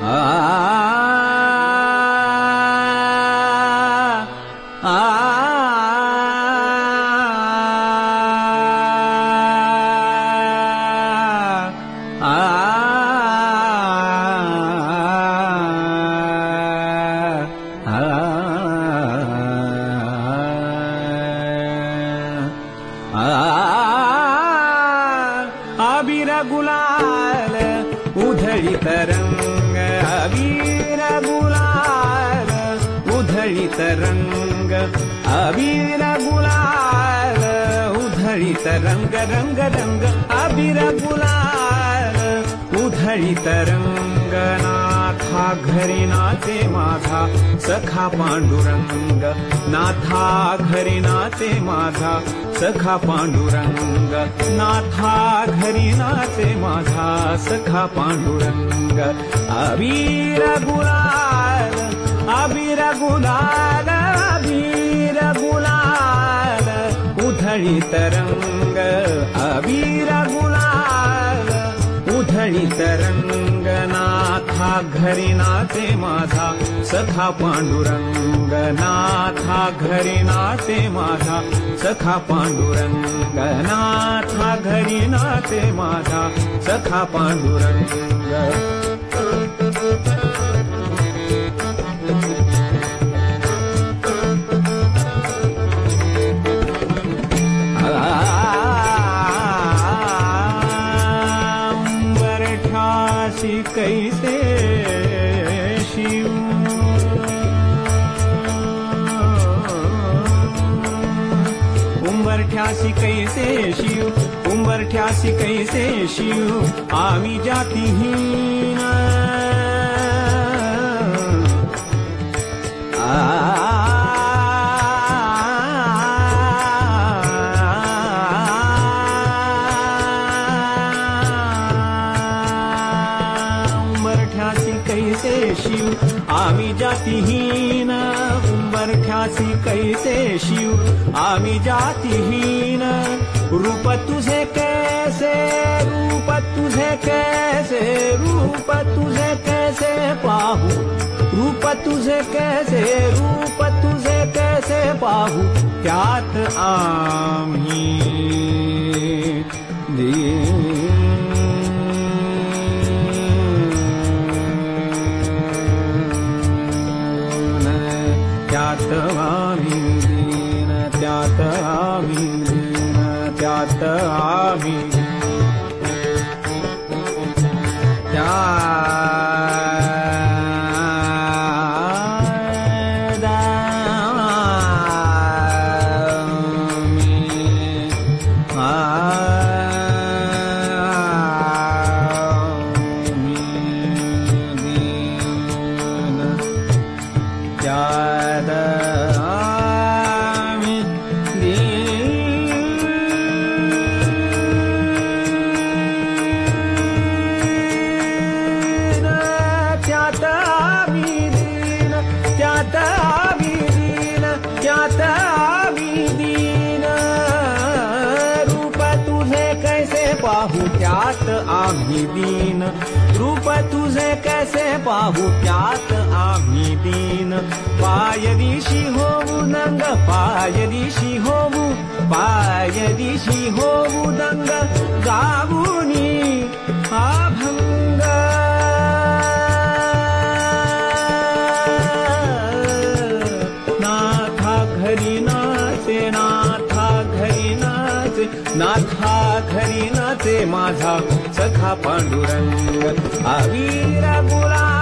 अबीर गुलाल उधळीत रंग, अबीर गुलाल उधळीत रंग, अबीर गुलाल उधळीत रंग, रंग रंग अबीर गुलाल उधळीत रंग। नाथा घरी नाचे माझा सखा पांडुरंग, नाथा घरी नाचे माझा सखा पांडुरंग, नाथा घरी नाचे माझा सखा पांडुरंग। अबीर गुलाल, अबीर गुलाल, अबीर गुलाल उधळीत रंग, अबीर गुलाल उधळीत रंग। नाथा घरी नाचे माझा सखा पांडुरंग, नाथा घरी नाचे माझा सखा पांडुरंग, नाथा घरी नाचे माझा सखा पांडुरंग। कैसे शिव उंबरठ्यासी कैसे शिव, उंबरठ्यासी कैसे शिव आम्ही जातीहीन। कैसे शिव आम्ही जातीहीन, उंबरठ्यासी कैसे शिव आम्ही जातीहीन। रूप तुझे कैसे, रूप तुझे कैसे, रूप तुझे कैसे पाहू, रूप तुझे कैसे, रूप तुझे कैसे पाहू। त्यात आम्ही त्यात आम्ही दीन, त्यात आम्ही दीन, त्यात आम्ही पाहू। त्यात आम्ही दीन, रूप तुझे कैसे पाहू, त्यात आम्ही दीन। पायदिशी होऊ दंग, पायदिशी होऊ, पायदिशी होऊ दंग गाऊनी अभंग। नाथा घरी नाचे, नाथा घरी नाचे, नाथा घरी नाचे माझा सखा पांडुरंग। अबीर गुलाल